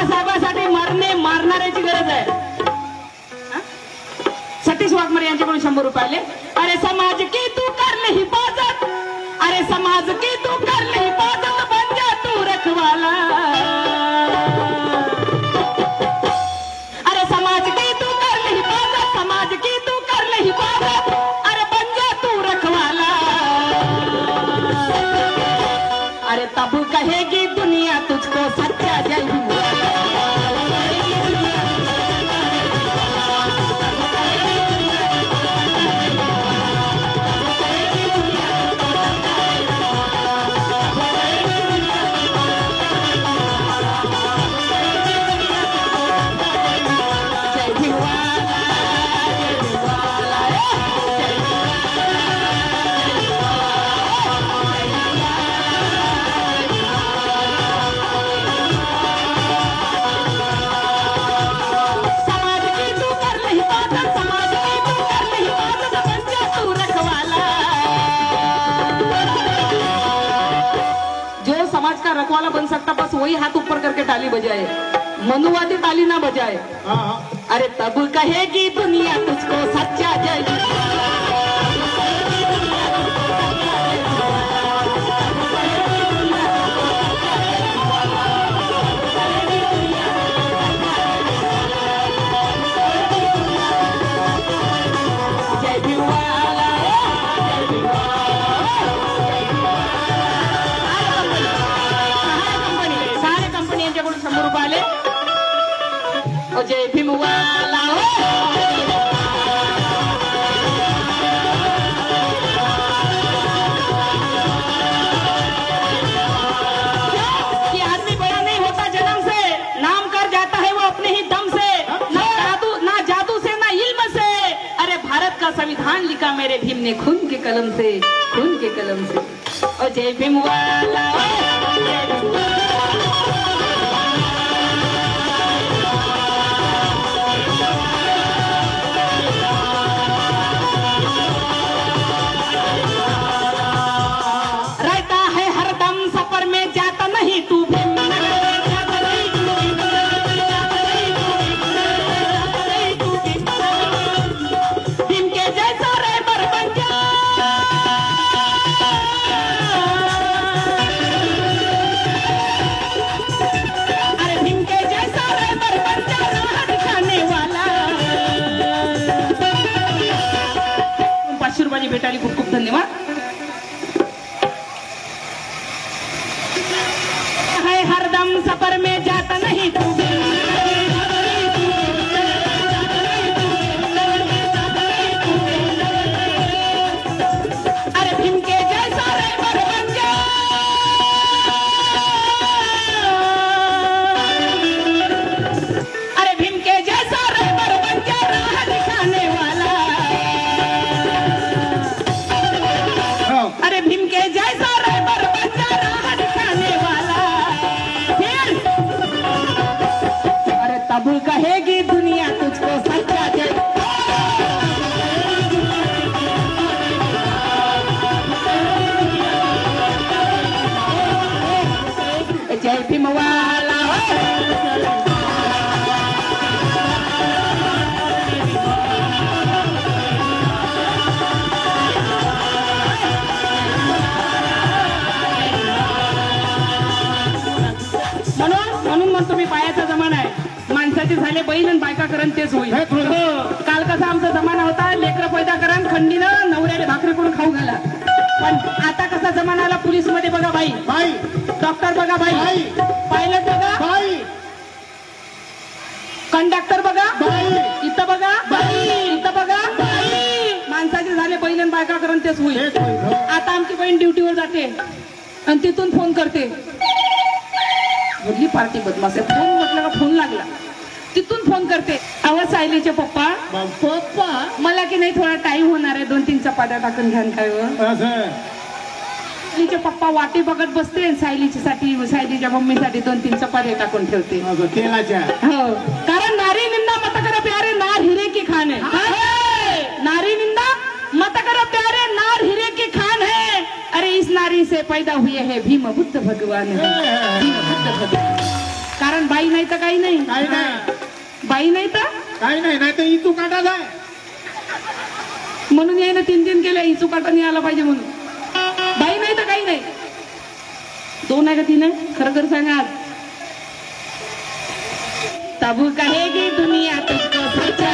बाबासाहेबांसाठी मरणे मारणाऱ्याची गरज आहे. सतीश वाघमारे यांच्याकडून 100 रुपये आले. अरे समाज की तू कर ले हिफाजत, अरे समाज की तू कर ले हिफाजत, बन जा तू रखवाला. अरे समाज की तू कर ले हिफाजत, समाज की तू कर ले हिफाजत, अरे बन जा तू रखवाला. अरे तब कहेगी दुनिया तुझको सच्चा जय हिंद. रखवाला बन सकता बस वही हाथ ऊपर करके ताली बजाए, मनुवादी ताली ना बजाए. अरे तब कहेगी दुनिया तुझको सच्चा जय. जय भीम वाला कि आदमी बड़ा नहीं होता जन्म से, नाम कर जाता है वो अपने ही दम से. ना जादू से ना इल्म से. अरे भारत का संविधान लिखा मेरे भीम ने खून के कलम से, खून के कलम से. और जय भीम वाला भेटाली. खूप खूप धन्यवाद. है हरदम सफर में जाता नहीं तू. अरे भीम के जैसा रहबर बन जा. अरे भीम के जैसा रहबर बन जा, राह दिखाने वाला. अरे भीम के जैसा रहबर बन जा, राह दिखाने वाला. फिर अरे तब कहेगी दुनिया तुझको सच्चा जय. जय भीम वाला म्हणून म्हणतो मी पायाचा जमाना आहे. माणसाचे झाले बैल आणि बायका करण तेच होईल. काल कसा आमचा जमाना होता, लेकरं पैदा करा खंडीनं नवऱ्याने भाकरी करून खाऊ घाला. पण आता कसा जमाना आला, पोलीस मध्ये बघा बाई, डॉक्टर बघा बाई, पायलट बघा बाई, कंडक्टर बघा बाई, इथं बघा बाई, इथं बघा बाई. माणसाचे झाले बैल आणि बायका करण तेच होईल. आता आमची बहीण ड्युटीवर जाते आणि तिथून फोन करते. कुठली पार्टी बदमाश आहे, फोन म्हटलं का फोन लागला. तिथून फोन करते, आवाज सायलीचे पप्पा पप्पा मला की नाही थोडा टाइम होणार आहे, 2-3 चपात्या टाकून घ्यान काय. सायलीचे पप्पा वाटी बघत बसते, सायलीच्या मम्मीसाठी 2-3 चपात्या टाकून ठेवते. हो, कारण नारी निंदा मत करा प्यारे, नार हिरे की खान है. नारी निंदा मत करा प्यारे, नार हिरे की खान है. अरे इस नारी से पैदा हुए है भीम बुद्ध भगवान है. भीम बुद्ध भगवान. कारण बाई नाही तर काही नाही. काही नाही, बाई नाही तर काही नाही, नाही तर इतू काटा जाय. म्हणून यायनं 3 केल्या इचू काटा नाही आला पाहिजे म्हणून. बाई नाही तर काही नाही. 2 आहे का 3 आहे खरं खरं सांगा आज. तब कहेगी दुनिया तुझको सच्चा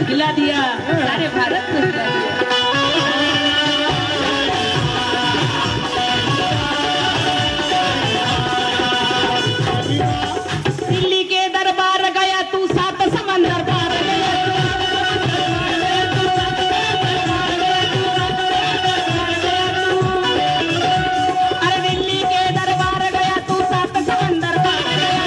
हिला दिया, सारे भारत को हिला दिया. दिल्ली के दरबार गया तू 7 समंदर पार गया. अरे दिल्ली के दरबार गया तू 7 समंदर पार गया.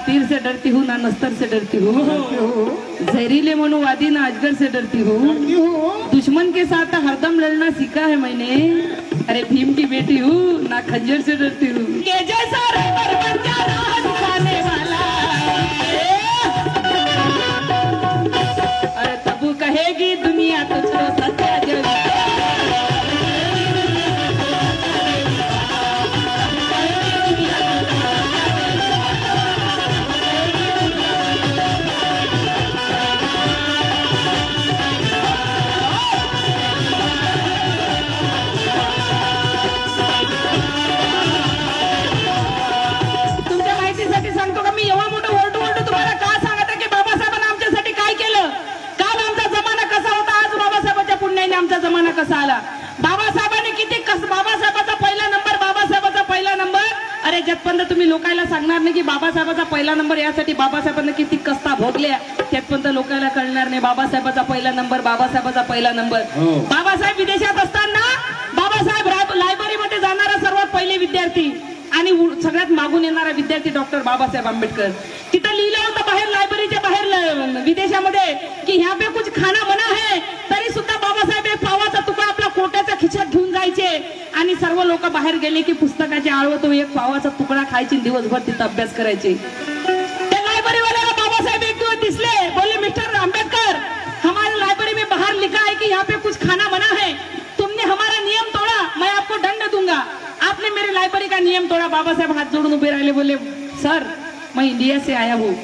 तीर से डरती हूँ ना नस्तर से डरती हूँ. जहरीले मनुवादी ना अजगर से डरती हूँ. दुश्मन के साथ हरदम लड़ना सीखा है मैंने. अरे भीम की बेटी हूँ ना खंजर से डरती हूँ. के जैसा रहबर बन जा राह दिखाने वाला. अरे तब कहेगी दुनिया तुझको सच्चा जग. आमचा जमाना कसा आला. बाबासाहेबांनी किती बाबासाहेबाचा पहिला नंबर, बाबासाहेबाचा पहिला नंबर. अरे जतपर्यंत तुम्ही लोकांना सांगणार नाही की बाबासाहेबाचा पहिला नंबर, यासाठी बाबासाहेबांनी किती कष्टा भोगल्या त्यातपर्यंत लोकांना कळणार नाही. बाबासाहेबाचा पहिला नंबर, बाबासाहेबाचा पहिला नंबर. बाबासाहेब विदेशात असताना बाबासाहेब लायब्ररीमध्ये जाणारा सर्वात पहिले विद्यार्थी आणि सगळ्यात मागून येणारा विद्यार्थी डॉक्टर बाबासाहेब आंबेडकर. तिथं लिहिलं होतं बाहेर, लायब्ररीच्या बाहेर विदेशामध्ये की ह्या पे कुछ खाना मना है, तरी सुद्धा बाबासाहेब एक पावाचा तुकडा आपला कोट्याच्या खिशात घेऊन जायचे आणि सर्व लोक बाहेर गेले की पुस्तकाच्या आळवं तो एक पावाचा तुकडा खायचे, दिवसभर तिथं अभ्यास करायचे. त्या लायब्ररीवाल्याला बाबासाहेब एक दिवस दिसले, बोले मिस्टर आंबेडकर, हमारे लाइब्रेरी में बाहर लिखा है कि यहाँ पे कुछ खाना मना है, तुमने हमारा नियम तोड़ा, मैं आपको दंड दूंगा. आपने मेरी लाइब्रेरी का नियम तोड़ा. बाबासाहेब हाथ जोड़ून उभे राहिले, बोले सर मैं इंडिया से आया हूँ,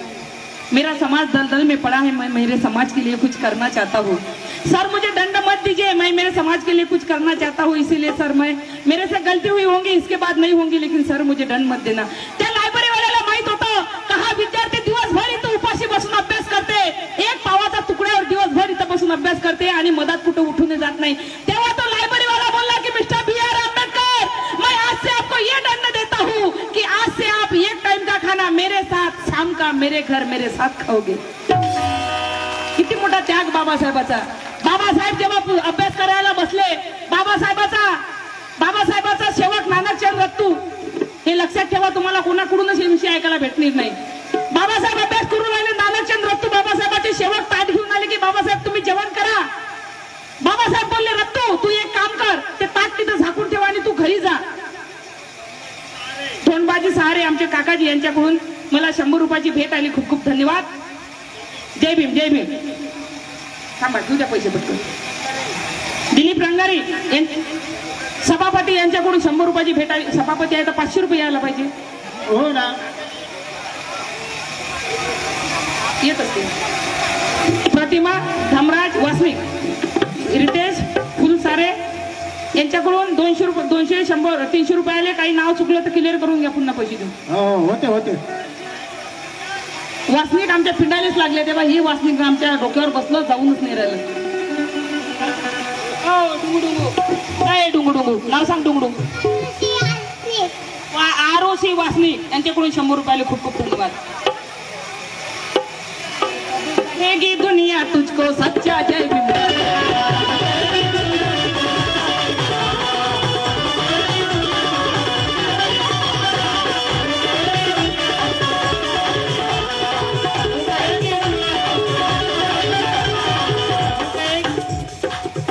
मेरा समाज दलदल में पड़ा है, मैं मेरे समाज के लिए कुछ करना चाहता हूँ. सर मुझे दंड मत दीजिए, मैं मेरे समाज के लिए कुछ करना चाहता हूँ, इसीलिए सर मैं मेरे से गलती हुई होंगी, इसके बाद नहीं होंगी, लेकिन सर मुझे दंड मत देना. त्या लायब्ररी वाल्याला माहित होतं कहा विद्यार्थी दिवसभर इथं उपाशी बसून अभ्यास करते, एक पावाचा तुकड्यावर दिवसभर इथं बसून अभ्यास करते आणि मधात कुठं उठून जात नाही. तेव्हा तो लायब्ररी वाला बोलला की मिस्टर B.R. आंबेडकर, मैं आज से आपको ये दंड देता हूँ कि आज से आप एक टाइम का खाना मेरे साथ, शाम का मेरे घर मेरे साथ खाओगे. किती मोठा त्याग बाबासाहेबाचा. बाबासाहेब जेव्हा अभ्यास करायला बसले, बाबासाहेबाचा शेवट नानकचंद रत्तू, हे लक्षात ठेवा, तुम्हाला कोणाकडूनच हे विषय ऐकायला भेटणार नाही. बाबासाहेब अभ्यास करून आले, नानकचंद रत्तू बाबासाहेबाचे शेवट ताट घेऊन आले की बाबासाहेब तुम्ही जेवण करा. बाबासाहेब बोलले रत्तू तू एक काम कर, ते ताट तिथं झाकून ठेवा आणि तू घरी जा. धोंडबाजी सहारे आमचे काकाजी यांच्याकडून मला 100 रुपयाची भेट आली. खूप खूप धन्यवाद. जय भीम, जय भीम. थांबा तुझ्या पैसे पटकन. दिलीप रंगारी सभापती यांच्याकडून 100 रुपयाची भेट आली. सभापती आहे तर 500 रुपये यायला पाहिजे. हो ना, येत असते. प्रतिमा धमराज वासनिक, रितेश फुलसारे यांच्याकडून 200 रुपये, 200, 100, 300 रुपये आले. काही नाव चुकलं तर क्लिअर करून घ्या, पुन्हा पैसे देऊ. हो होते होते. वासनिक आमच्या पिंडालेच लागले, तेव्हा ही वासनिक आमच्या डोक्यावर बसलं, जाऊनच नाही राहिलं. डुंगू डुंगू काय डुंगू डुंगू नाव सांग. डुंगू डुंगू आरोसी वासनिक यांच्याकडून 100 रुपये आले. खूप खूप धन्यवाद. हेगी दुनिया तुझको सच्चा जय भीम.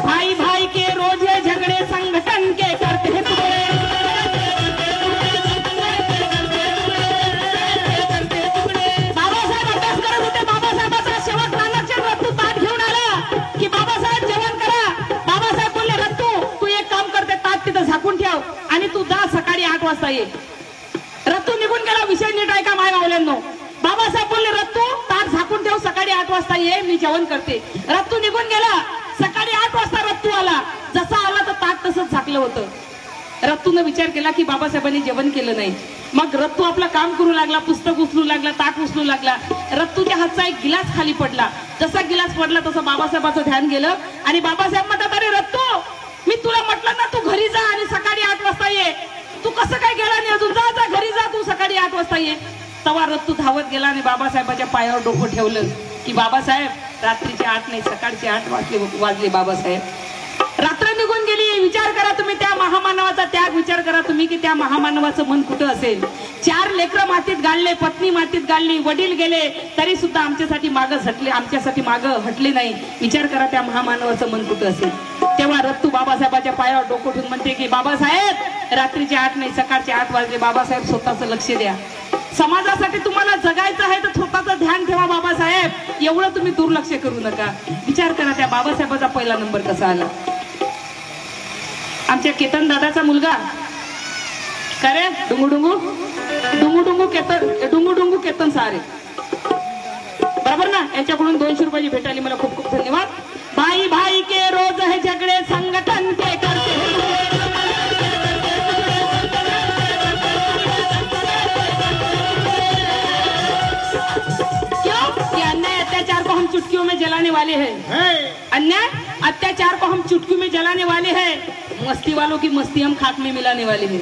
भाई भाई के रोजे झगड़े संगठन के करते हैं टुकड़े. बाबासाहेब अभ्यास करत होते. बाबासाहेबाचा शेवट नानाच्या रत्तू ताट घेऊन आला की बाबासाहेब जेवण करा. बाबासाहेब बोलले रत्तू तू एक काम करते, ताट तिथं झाकून ठेव आणि तू जा सकाळी 8 वाजता ये. रत्तू निघून गेला. विषय नीट आहे का माय मावल्यांनो. बाबासाहेब बोलले रत्तू ताट झाकून ठेव, सकाळी 8 वाजता ये, मी जेवण करते. रत्तू निघून गेला. सकाळी 8 वाजता रत्तू आला. जसा आला तर ताट तसंच झाकलं होतं. रत्तून विचार केला की बाबासाहेबांनी जेवण केलं नाही. मग रत्तू आपलं काम करू लागला, पुस्तक उचलू लागला, ताट उचलू लागला. रत्तूच्या हातचा एक गिलास खाली पडला. जसा गिलास पडला तसं बाबासाहेबाचं ध्यान गेलं आणि बाबासाहेब म्हणतात अरे रत्तू मी तुला म्हटलं ना तू घरी जा आणि सकाळी 8 वाजता ये. तू कसं काय गेला नाही अजून. जा जा घरी जा, तू सकाळी 8 वाजता ये. तवा रत्तू धावत गेला आणि बाबासाहेबाच्या पायावर डोकं ठेवलं की बाबासाहेब रात्रीचे 8 नाही सकाळचे 8 वाजले बाबासाहेब. रात्र निघून गेली. विचार करा तुम्ही त्या महामानवाचा त्याग. विचार करा तुम्ही की त्या महामानवाचं मन कुठं असेल. 4 लेकरं मातीत गाडले, पत्नी मातीत गाडली, वडील गेले तरी सुद्धा आमच्यासाठी मागं झटले, आमच्यासाठी मागं हटले नाही. विचार करा त्या महामानवाचं मन कुठं असेल. तेव्हा रत्तू बाबासाहेबाच्या पायावर डोकं ठेवून म्हणते की बाबासाहेब रात्रीचे 8 नाही सकाळचे 8 वाजले. बाबासाहेब स्वतःचं लक्ष द्या. समाजासाठी तुम्हाला जगायचं आहे तर स्वतःचं ध्यान ठेवा बाबासाहेब. एवढं तुम्ही दुर्लक्ष करू नका. विचार करा त्या बाबासाहेबाचा पहिला नंबर कसा आला. आमच्या केतन दादाचा मुलगा करे डुंगू डुंगू डुंगू डुंगू केतन डुंगू डुंगू केतन सारे बरोबर ना. यांच्याकडून 200 रुपयाची भेट आली. मला खूप खूप धन्यवाद. भाई भाई के रोज है झगड़े संगठन के करते हैं. अत्याचार को हम चुटकियों में जलाने वाले हैं. अन्याय अत्याचार को हम चुटकियों में जलाने वाले हैं. मस्ती वालों की मस्ती हम खाक में मिलाने वाले हैं.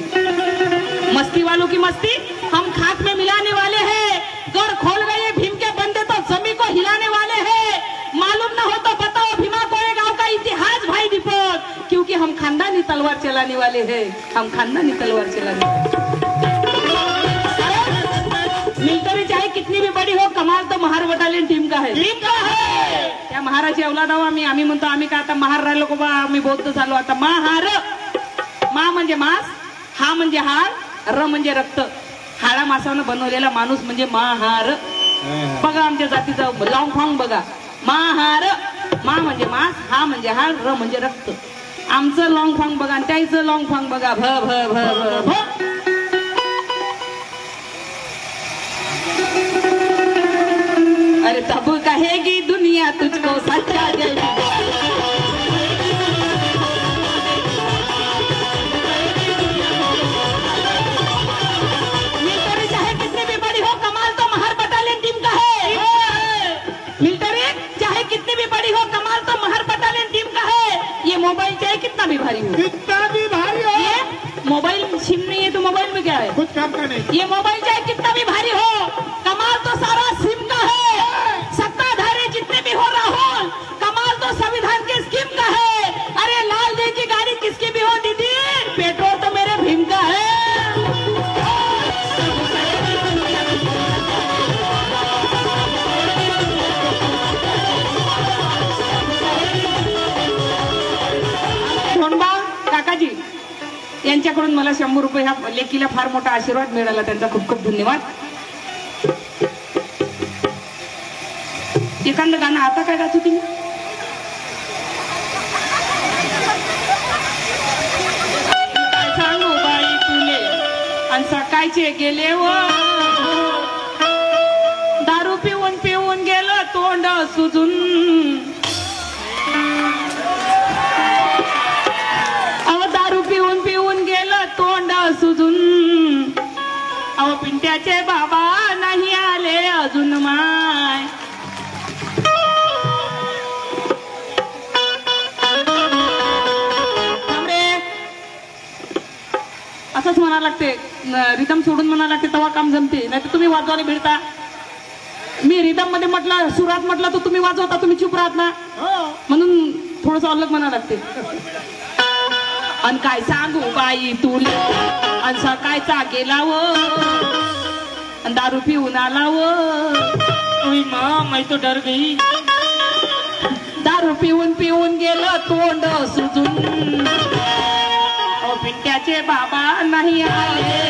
मस्ती वालों की मस्ती हम खाक में मिलाने वाले हैं. घर खोल गए भीम के बंदे तो जमीन को हिलाने वाले हैं. मालूम ना हो तो बताओ भीमा कोरेगांव का इतिहास भाई दीपक. क्योंकि हम खानदानी तलवार चलाने वाले हैं. हम खानदानी तलवार चलाने वाले. मिलिट्री चाहे कितनी भी बड़ी हो, कमाल तो महार बटालियन टीम का है. टीम का है. त्या महाराची अवलाद आहो आम्ही म्हणतो. आम्ही का आता महार राहिलो का बा. आम्ही बौद्ध झालो आता. महार मा म्हणजे मांस, हा म्हणजे हार, र म्हणजे रक्त. हाडा मासानं बनवलेला माणूस म्हणजे महार. बघा आमच्या जातीचं लॉंग फॉंग बघा. महार मा म्हणजे मांस, हा म्हणजे हार, र म्हणजे रक्त. आमचं लॉंग फॉंग बघा आणि त्याचं लॉंग फॉंग बघा. भ भ भ भ भ. अरे तब कहेगी दुनिया तुझको सच्चा जय भीम. मिलिट्री चाहे कितनी भी बड़ी हो, कमाल तो महार बटालियन टीम का है. मिलिट्री चाहे कितनी भी बड़ी हो, कमाल तो महार बटालियन टीम का है. ये मोबाइल चाहे कितना भी भारी हो, कितना भी भारी हो. ये मोबाइल सिम नहीं है तो मोबाइल में क्या है. कुछ काम का नहीं. ये मोबाइल चाहे कितना भी भारी हो, कमाल तो सारा सिम का है. सत्ताधारी जितने भी हो राहुल, कमाल तो संविधान के स्कीम का है. अरे लाल जी की गाड़ी किसकी भी हो दीदी, पेट्रोल तो मेरे भीम का है. काकाजी यांच्याकडून मला 100 रुपये. ह्या लेकीला फार मोठा आशीर्वाद मिळाला. त्यांचा खूप खूप धन्यवाद. एखादं गाणं आता काय गात होती. सांगू बाई तुले आणि सकाळचे गेले व दारू पिऊन पिऊन गेलं तो तोंड सुजून. अहो दारू पिऊन पिऊन गेलं तोंड सुजून. अहो पिंट्याचे बाबा नाही आले अजून माय. असंच म्हणा लागते, रिदम सोडून म्हणा लागते तेव्हा काम जमते, नाही तर तुम्ही वाजवायला भिडता. मी रिदम मध्ये म्हटलं, सुरात म्हटलं तर तुम्ही वाजवता, तुम्ही चुप राहत ना, म्हणून थोडस अलग म्हणा लागते. अन काय सांगू बाई तुला, अन सकाळचा गेला व अन दारू पिऊन आला व. मैं तो डर गई. दारू पिऊन पिऊन गेलं तोंड सुजून. पिंट्याचे बाबा नाही आले.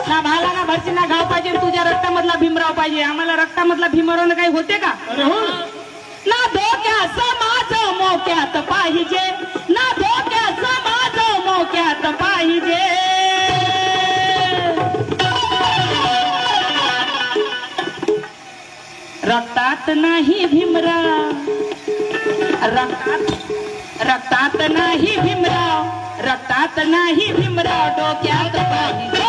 ना भाला ना भरची ना घाव पाहिजे, तुझ्या रक्तामधला भीमराव पाहिजे. आम्हाला रक्तामधला भीमराव काही होते का? अरे हो ना धोक्यात समाज मोक्यात पाहिजे, ना धोक्यात समाज मोक्यात पाहिजे. रक्तात नाही भीमराव, रक्तात नाही भीमराव, रक्तात नाही भीमराव, डोक्यात पाहिजे.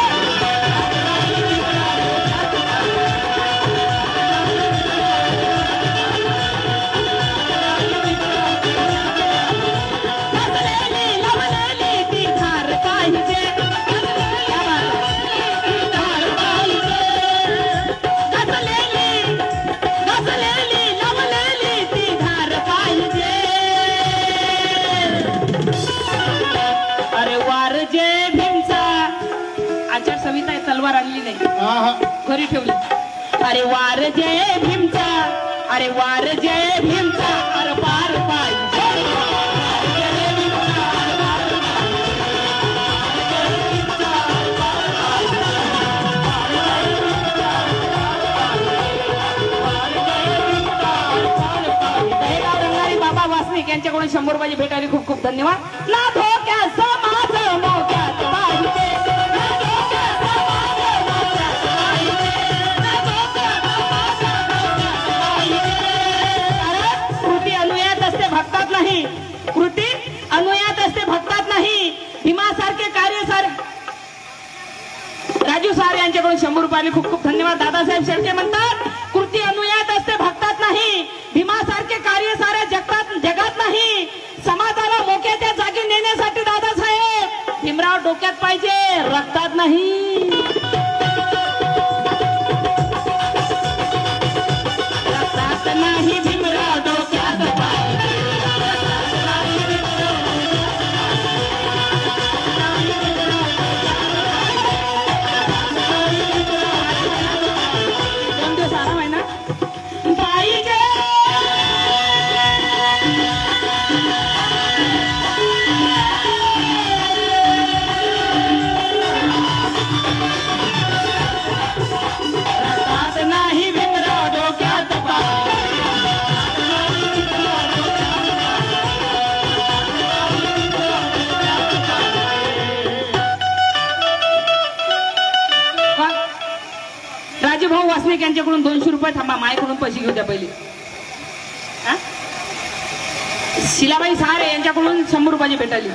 आचारसंहिता तलवार आणली नाही, घरी ठेवली. अरे वार जय भीमचा, अरे वार जय भीमचा, अरे पार पाहिजे. रंगारी बाबा वासनिक यांच्याकडून 100 रुपयाची भेट आली. खूप खूप धन्यवाद. ना धोक्यात समाज मोक्यात पाहिजे. कृती अनुयात असते भक्तात नाही, कृती अनुयात असते भक्तात नाही. भीमासारखे कार्य सारे राजू सारे यांच्याकडून 100 रुपये आले. खूप खूप धन्यवाद. दादासाहेब शेळके म्हणतात कृती अनुयात असते भक्तात नाही. भीमासारखे कार्य साऱ्या जगात नाही. समाजाला मोक्याच्या जागी नेण्यासाठी दादासाहेब भीमराव डोक्यात पाहिजे, रक्तात नाही. रक्तात नाही भीमराव, डोक्यात पाहिजे. दोन दिवस आराम आहे ना पाहिजे. रक्तात नाही भीमराव, डोक्यात पाहिजे. राजूभाऊ वासनिक यांच्याकडून 200 रुपये. थांबा, मायकडून पैसे घेऊ द्या पहिले. शिलाबाई सहारे यांच्याकडून 100 रुपयाची भेट आली.